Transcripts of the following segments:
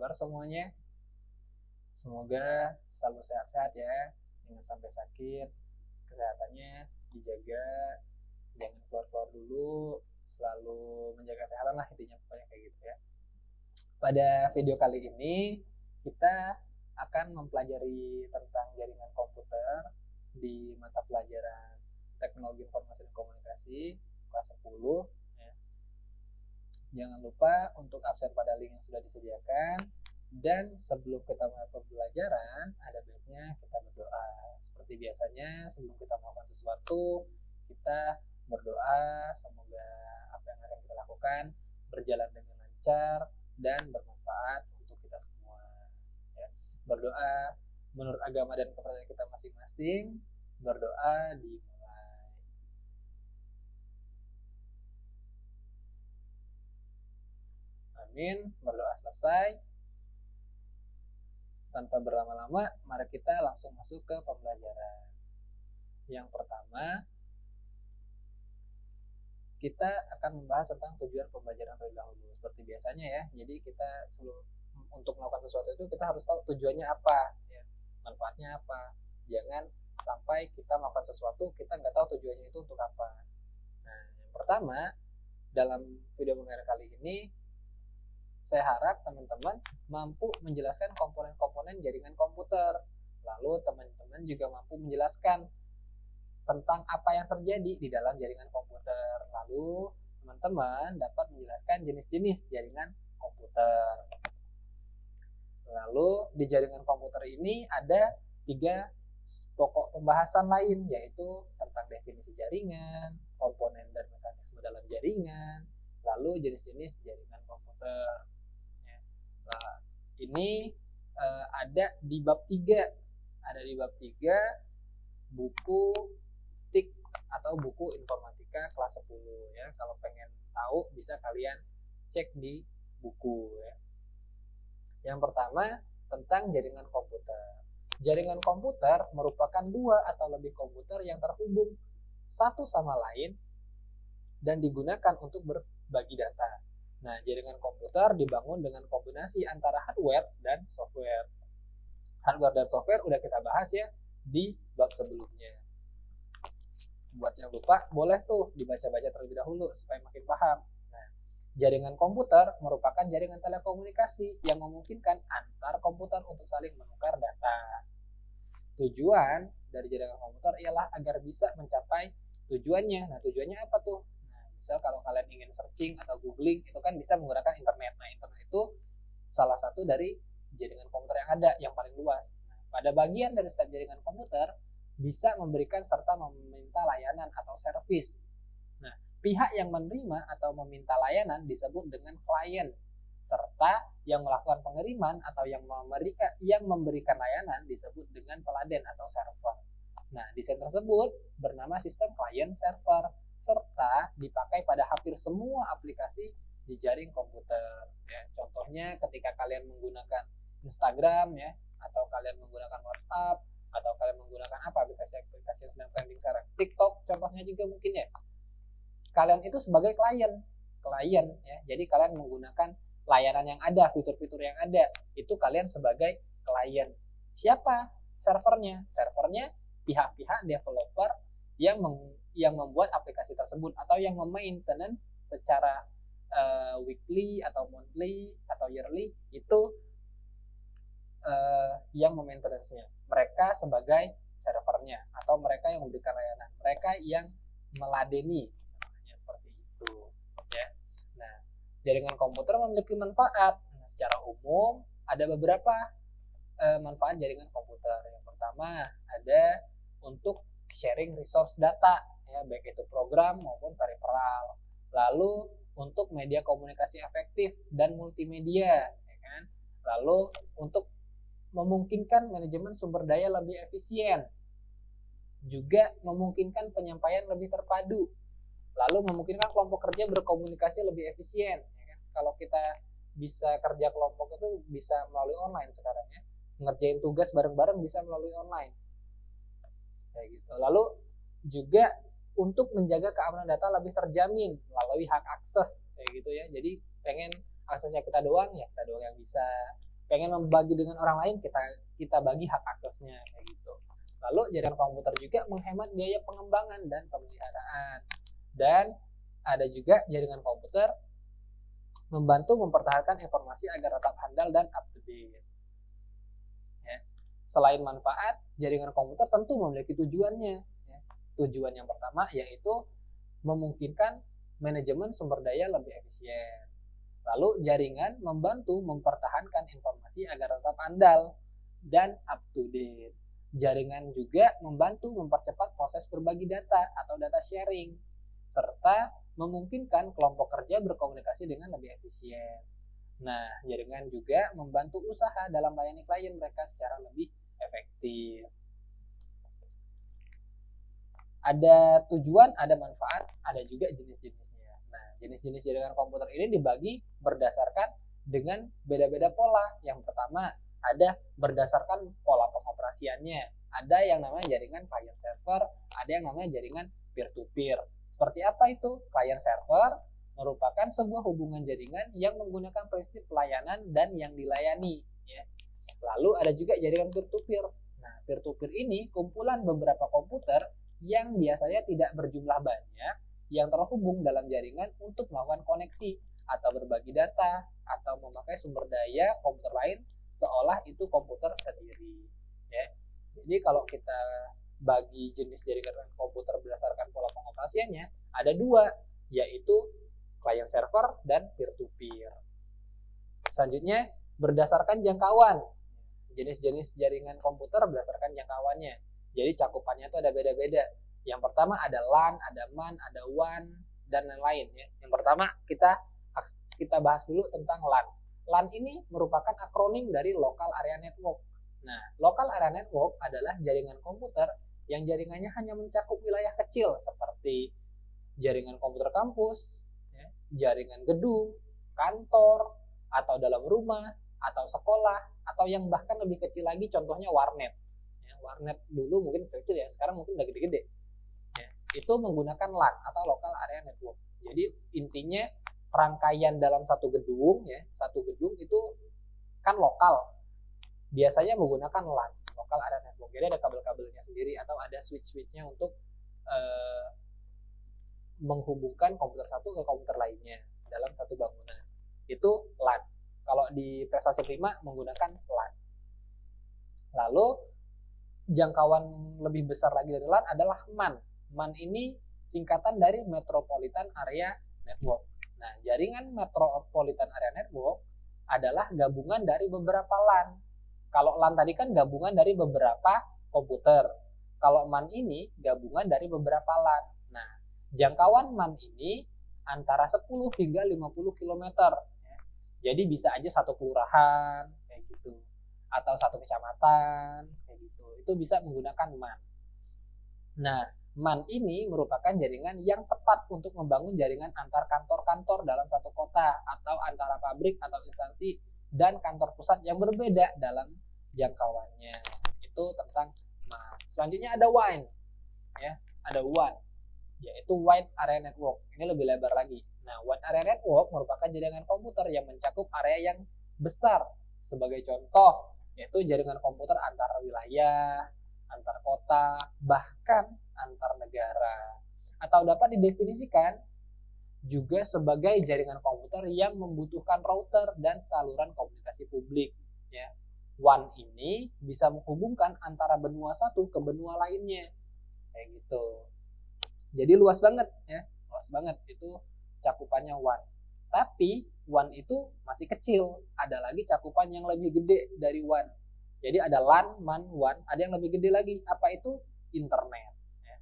kabar semuanya? Semoga selalu sehat-sehat ya, jangan sampai sakit, kesehatannya dijaga, jangan keluar-keluar dulu, selalu menjaga kesehatan lah intinya pokoknya kayak gitu ya. Pada video kali ini kita akan mempelajari tentang jaringan komputer di mata pelajaran Teknologi Informasi dan Komunikasi kelas 10 ya. Jangan lupa untuk absen pada link yang sudah disediakan. Dan sebelum kita mulai pembelajaran, ada baiknya kita berdoa. Seperti biasanya, sebelum kita melakukan sesuatu, kita berdoa semoga apa yang akan kita lakukan berjalan dengan lancar dan bermanfaat untuk kita semua. Ya. Berdoa menurut agama dan kepercayaan kita masing-masing. Berdoa dimulai. Amin. Berdoa selesai. Tanpa berlama-lama, mari kita langsung masuk ke pembelajaran. Yang pertama, kita akan membahas tentang tujuan pembelajaran terlebih dahulu. Seperti biasanya ya, jadi kita untuk melakukan sesuatu itu kita harus tahu tujuannya apa, ya, manfaatnya apa. Jangan sampai kita melakukan sesuatu kita nggak tahu tujuannya itu untuk apa. Nah, yang pertama, dalam video pembelajaran kali ini saya harap teman-teman mampu menjelaskan komponen-komponen jaringan komputer. Lalu teman-teman juga mampu menjelaskan tentang apa yang terjadi di dalam jaringan komputer. Lalu teman-teman dapat menjelaskan jenis-jenis jaringan komputer. Lalu di jaringan komputer ini ada 3 pokok pembahasan lain, yaitu tentang definisi jaringan, komponen dan mekanisme dalam jaringan, lalu jenis-jenis jaringan komputer. Nah, ini ada di bab 3. Ada di bab 3 buku TIK atau buku informatika kelas 10 ya. Kalau pengen tahu bisa kalian cek di buku ya. Yang pertama tentang jaringan komputer. Jaringan komputer merupakan 2 atau lebih komputer yang terhubung satu sama lain dan digunakan untuk berbagi data. Nah, jaringan komputer dibangun dengan kombinasi antara hardware dan software. Hardware dan software udah kita bahas ya di bab sebelumnya. Buat yang lupa, boleh tuh dibaca-baca terlebih dahulu supaya makin paham. Nah, jaringan komputer merupakan jaringan telekomunikasi yang memungkinkan antar komputer untuk saling menukar data. Tujuan dari jaringan komputer ialah agar bisa mencapai tujuannya. Nah, tujuannya apa tuh? Misal kalau kalian ingin searching atau googling, itu kan bisa menggunakan internet. Nah, internet itu salah satu dari jaringan komputer yang ada, yang paling luas. Nah, pada bagian dari setiap jaringan komputer, bisa memberikan serta meminta layanan atau servis. Nah, pihak yang menerima atau meminta layanan disebut dengan klien, serta yang melakukan pengiriman atau yang memberikan layanan disebut dengan peladen atau server. Nah, desain tersebut bernama sistem client server, serta dipakai pada hampir semua aplikasi di jaring komputer. Ya, contohnya ketika kalian menggunakan Instagram ya, atau kalian menggunakan WhatsApp, atau kalian menggunakan apa aplikasi-aplikasi yang sedang trending sekarang, TikTok contohnya juga mungkin ya. Kalian itu sebagai klien ya. Jadi kalian menggunakan layanan yang ada, fitur-fitur yang ada, itu kalian sebagai klien. Siapa servernya? Servernya pihak-pihak developer yang membuat aplikasi tersebut atau yang memaintenance secara weekly atau monthly atau yearly itu yang memaintenance-nya. Mereka sebagai servernya atau mereka yang memberikan layanan, mereka yang meladeni seperti itu ya. Nah, jaringan komputer memiliki manfaat. Nah, secara umum ada beberapa manfaat jaringan komputer. Yang pertama ada untuk sharing resource data ya, baik itu program maupun peripheral. Lalu untuk media komunikasi efektif dan multimedia ya kan. Lalu untuk memungkinkan manajemen sumber daya lebih efisien. Juga memungkinkan penyampaian lebih terpadu. Lalu memungkinkan kelompok kerja berkomunikasi lebih efisien ya kan. Kalau kita bisa kerja kelompok itu bisa melalui online sekarang ya. Ngerjain tugas bareng-bareng bisa melalui online. Kayak gitu. Lalu juga untuk menjaga keamanan data lebih terjamin melalui hak akses kayak gitu ya. Jadi pengen aksesnya kita doang ya, kita doang yang bisa. pengen membagi dengan orang lain, kita bagi hak aksesnya kayak gitu. Lalu jaringan komputer juga menghemat biaya pengembangan dan pemeliharaan. Dan ada juga jaringan komputer membantu mempertahankan informasi agar tetap handal dan up to date. Ya. Selain manfaat, jaringan komputer tentu memiliki tujuannya. Ya. Tujuan yang pertama yaitu memungkinkan manajemen sumber daya lebih efisien. Lalu jaringan membantu mempertahankan informasi agar tetap andal dan up to date. Jaringan juga membantu mempercepat proses berbagi data atau data sharing, serta memungkinkan kelompok kerja berkomunikasi dengan lebih efisien. Nah, jaringan juga membantu usaha dalam melayani klien mereka secara lebih efektif. Ada tujuan, ada manfaat, ada juga jenis-jenisnya. Nah, jenis-jenis jaringan komputer ini dibagi berdasarkan dengan beda-beda pola. Yang pertama, ada berdasarkan pola pengoperasiannya. Ada yang namanya jaringan client server, ada yang namanya jaringan peer-to-peer. Seperti apa itu? Client server merupakan sebuah hubungan jaringan yang menggunakan prinsip pelayanan dan yang dilayani. Ya. Lalu ada juga jaringan peer-to-peer. Nah, peer-to-peer ini kumpulan beberapa komputer yang biasanya tidak berjumlah banyak yang terhubung dalam jaringan untuk melakukan koneksi atau berbagi data atau memakai sumber daya komputer lain seolah itu komputer sendiri. Ya. Jadi kalau kita bagi jenis jaringan komputer berdasarkan pola pengoperasiannya ada dua, yaitu client server dan peer-to-peer. Selanjutnya berdasarkan jangkauan. Jenis-jenis jaringan komputer berdasarkan jangkauannya. Jadi cakupannya itu ada beda-beda. Yang pertama ada LAN, ada MAN, ada WAN, dan lain-lain. Ya. Yang pertama kita bahas dulu tentang LAN. LAN ini merupakan akronim dari Local Area Network. Nah, Local Area Network adalah jaringan komputer yang jaringannya hanya mencakup wilayah kecil seperti jaringan komputer kampus, ya, jaringan gedung, kantor, atau dalam rumah, atau sekolah, atau yang bahkan lebih kecil lagi contohnya warnet. Ya, warnet dulu mungkin kecil ya, sekarang mungkin udah gede-gede. Ya, itu menggunakan LAN atau Local Area Network. Jadi intinya rangkaian dalam satu gedung, ya, satu gedung itu kan lokal. Biasanya menggunakan LAN, Local Area Network. Jadi ada kabel-kabelnya sendiri atau ada switch-switchnya untuk menghubungkan komputer satu ke komputer lainnya dalam satu bangunan. Itu LAN. Kalau di prestasi prima menggunakan LAN. Lalu jangkauan lebih besar lagi dari LAN adalah MAN. MAN ini singkatan dari Metropolitan Area Network. Nah, jaringan Metropolitan Area Network adalah gabungan dari beberapa LAN. Kalau LAN tadi kan gabungan dari beberapa komputer. Kalau MAN ini gabungan dari beberapa LAN. Nah, jangkauan MAN ini antara 10 hingga 50 km. Ya. Jadi bisa aja satu kelurahan kayak gitu atau satu kecamatan kayak gitu. Itu bisa menggunakan MAN. Nah, MAN ini merupakan jaringan yang tepat untuk membangun jaringan antar kantor-kantor dalam satu kota atau antara pabrik atau instansi dan kantor pusat yang berbeda dalam jangkauannya. Itu tentang MAN. Selanjutnya ada WAN. Ya, ada WAN, yaitu Wide Area Network. Ini lebih lebar lagi. Nah, Wide Area Network merupakan jaringan komputer yang mencakup area yang besar. Sebagai contoh, yaitu jaringan komputer antar wilayah, antar kota, bahkan antar negara. Atau dapat didefinisikan juga sebagai jaringan komputer yang membutuhkan router dan saluran komunikasi publik. Ya. WAN ini bisa menghubungkan antara benua satu ke benua lainnya. Kayak gitu. Jadi luas banget ya, luas banget itu cakupannya WAN. Tapi WAN itu masih kecil, ada lagi cakupan yang lebih gede dari WAN. Jadi ada LAN, MAN, WAN, ada yang lebih gede lagi. Apa itu? Internet. Ya.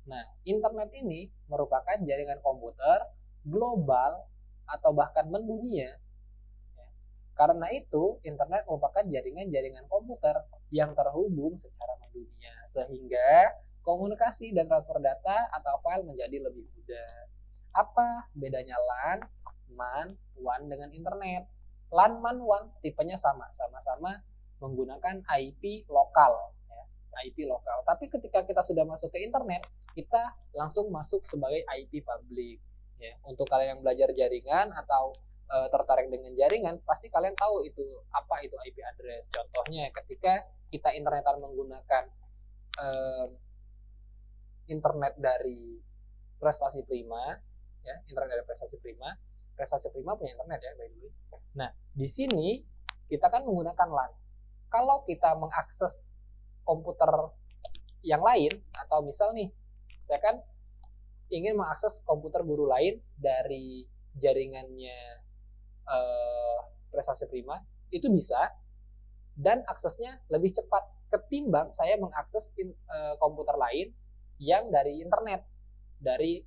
Nah, internet ini merupakan jaringan komputer global atau bahkan mendunia. Ya. Karena itu, internet merupakan jaringan-jaringan komputer yang terhubung secara mendunia, sehingga komunikasi dan transfer data atau file menjadi lebih mudah. Apa bedanya LAN, MAN, WAN dengan internet? LAN, MAN, WAN tipenya sama-sama menggunakan IP lokal, ya, IP lokal. Tapi ketika kita sudah masuk ke internet, kita langsung masuk sebagai IP publik. Ya. Untuk kalian yang belajar jaringan atau tertarik dengan jaringan, pasti kalian tahu itu apa itu IP address. Contohnya ketika kita internetan menggunakan internet dari Prestasi Prima, ya, internet dari Prestasi Prima. Prestasi Prima punya internet ya, by the way. Nah, di sini kita kan menggunakan LAN. Kalau kita mengakses komputer yang lain, atau misal nih, saya kan ingin mengakses komputer guru lain dari jaringannya Prestasi Prima, itu bisa, dan aksesnya lebih cepat ketimbang saya mengakses komputer lain yang dari internet, dari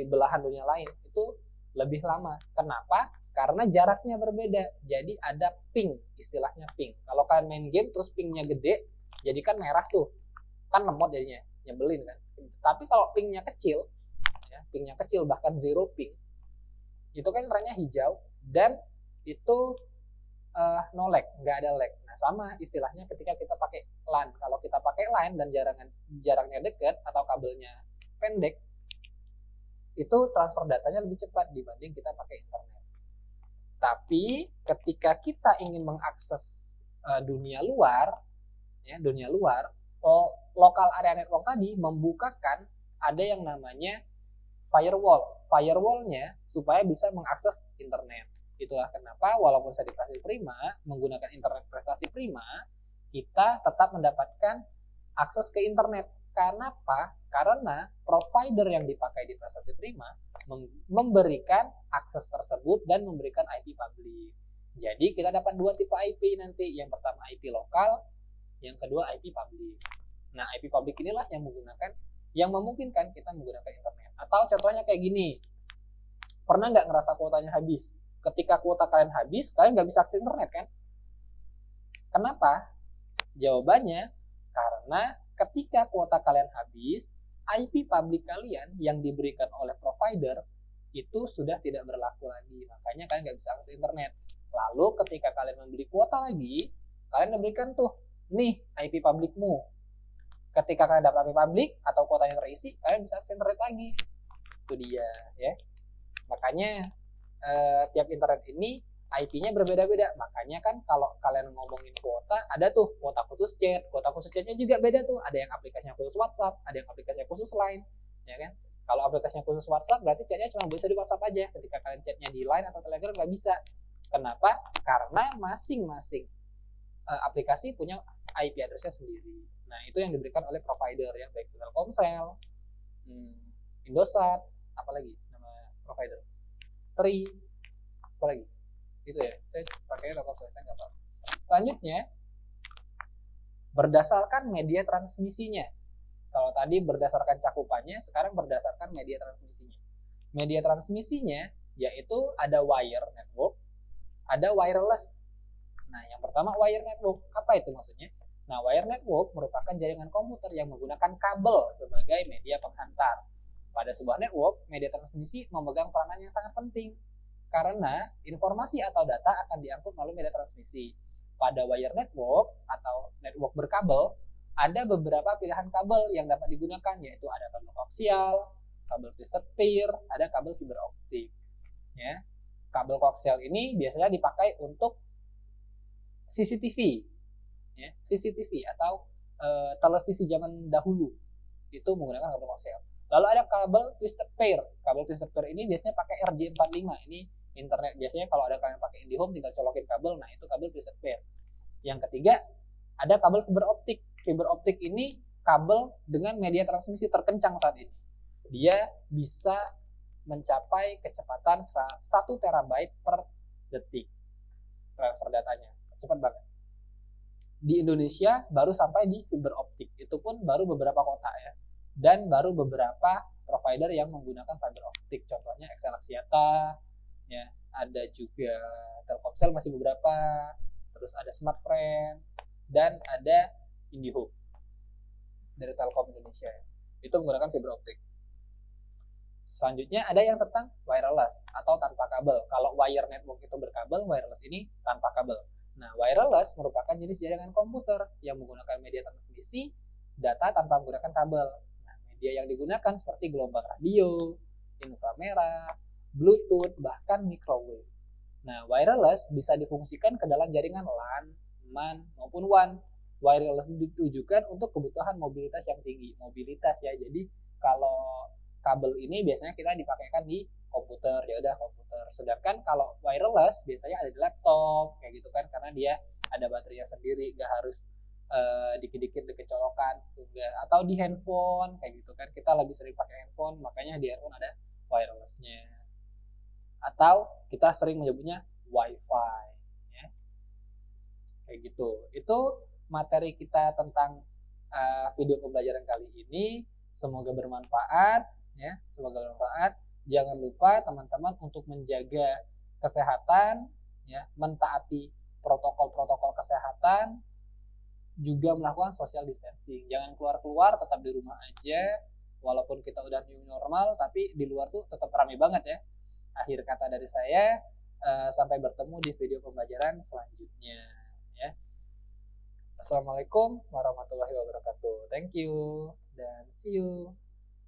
belahan dunia lain. Itu lebih lama. Kenapa? Karena jaraknya berbeda. Jadi ada ping, istilahnya ping. Kalau kalian main game terus pingnya gede, jadi kan merah tuh, kan lemot jadinya, nyebelin kan. Tapi kalau pingnya kecil, ya, pingnya kecil bahkan zero ping, itu kan trennya hijau dan itu no lag, nggak ada lag. Nah, sama istilahnya ketika kita pakai LAN. Kalau kita pakai LAN dan jaraknya dekat atau kabelnya pendek, itu transfer datanya lebih cepat dibanding kita pakai internet. Tapi ketika kita ingin mengakses dunia luar, ya, dunia luar, lokal area network tadi membukakan ada yang namanya firewall. Firewallnya supaya bisa mengakses internet. Itulah kenapa walaupun saya di Prestasi Prima, menggunakan internet Prestasi Prima, kita tetap mendapatkan akses ke internet. Kenapa? Karena provider yang dipakai di Prestasi Prima memberikan akses tersebut dan memberikan IP publik. Jadi kita dapat dua tipe IP nanti. Yang pertama IP lokal, yang kedua IP publik. Nah, IP publik inilah yang memungkinkan kita menggunakan internet. Atau contohnya kayak gini, pernah nggak ngerasa kuotanya habis? Ketika kuota kalian habis, kalian nggak bisa akses internet kan? Kenapa? Jawabannya, karena ketika kuota kalian habis, IP publik kalian yang diberikan oleh provider itu sudah tidak berlaku lagi. Makanya kalian nggak bisa akses internet. Lalu ketika kalian membeli kuota lagi, kalian diberikan tuh, nih IP publikmu. Ketika kalian dapat IP publik atau kuotanya terisi, kalian bisa akses internet lagi. Itu dia, ya. Makanya tiap internet ini IP-nya berbeda-beda. Makanya kan kalau kalian ngomongin kuota, ada tuh kuota khusus chat. Kuota khusus chatnya juga beda tuh. Ada yang aplikasinya khusus WhatsApp, ada yang aplikasinya khusus Line, ya kan? Kalau aplikasinya khusus WhatsApp, berarti chatnya cuma bisa di WhatsApp aja. Ketika kalian chatnya di Line atau Telegram nggak bisa. Kenapa? Karena masing-masing aplikasi punya IP address-nya sendiri. Nah, itu yang diberikan oleh provider ya, baik Telkomsel, Indosat, apalagi nama provider, Tri, apalagi itu ya. Saya pakai Telkomsel, saya nggak tahu. Selanjutnya, berdasarkan media transmisinya. Kalau tadi berdasarkan cakupannya, sekarang berdasarkan media transmisinya. Media transmisinya yaitu ada wire network, ada wireless. Nah, yang pertama wire network. Apa itu maksudnya? Nah, wire network merupakan jaringan komputer yang menggunakan kabel sebagai media penghantar. Pada sebuah network, media transmisi memegang peranan yang sangat penting karena informasi atau data akan diangkut melalui media transmisi. Pada wire network atau network berkabel, ada beberapa pilihan kabel yang dapat digunakan, yaitu ada kabel koaksial, kabel twisted pair, ada kabel fiber optik. Ya. Kabel koaksial ini biasanya dipakai untuk CCTV, ya, CCTV atau televisi zaman dahulu itu menggunakan kabel koaksial. Lalu ada kabel twisted pair. Kabel twisted pair ini biasanya pakai RJ45. Ini internet biasanya kalau ada kalian pakai IndiHome tinggal colokin kabel. Nah, itu kabel twisted pair. Yang ketiga, ada kabel fiber optik. Fiber optik ini kabel dengan media transmisi terkencang saat ini. Dia bisa mencapai kecepatan 1 terabyte per detik transfer datanya. Cepat banget. Di Indonesia baru sampai di fiber optik. Itu pun baru beberapa kota ya. Dan baru beberapa provider yang menggunakan fiber optik. Contohnya XL Axiata, ya, ada juga Telkomsel masih beberapa, terus ada Smartfren, dan ada IndiHome dari Telkom Indonesia. Itu menggunakan fiber optik. Selanjutnya ada yang tentang wireless atau tanpa kabel. Kalau wire network itu berkabel, wireless ini tanpa kabel. Nah, wireless merupakan jenis jaringan komputer yang menggunakan media transmisi data tanpa menggunakan kabel. Nah, media yang digunakan seperti gelombang radio, inframerah, Bluetooth, bahkan microwave. Nah, wireless bisa difungsikan ke dalam jaringan LAN, MAN, maupun WAN. Wireless ditujukan untuk kebutuhan mobilitas yang tinggi. Mobilitas ya, jadi kalau kabel ini biasanya kita dipakaikan di komputer, ya udah komputer. Sedangkan kalau wireless biasanya ada di laptop, kayak gitu kan, karena dia ada baterainya sendiri, nggak harus dikit-dikit dikecolokan, atau di handphone, kayak gitu kan. Kita lebih sering pakai handphone, makanya di handphone ada wirelessnya. Atau kita sering menyebutnya WiFi, ya. Kayak gitu. Itu materi kita tentang video pembelajaran kali ini. Semoga bermanfaat, ya. Semoga bermanfaat. Jangan lupa teman-teman untuk menjaga kesehatan, ya, mentaati protokol-protokol kesehatan, juga melakukan social distancing. Jangan keluar-keluar, tetap di rumah aja. Walaupun kita udah new normal, tapi di luar tuh tetap ramai banget ya. Akhir kata dari saya, sampai bertemu di video pembelajaran selanjutnya. Ya. Assalamualaikum warahmatullahi wabarakatuh. Thank you dan see you.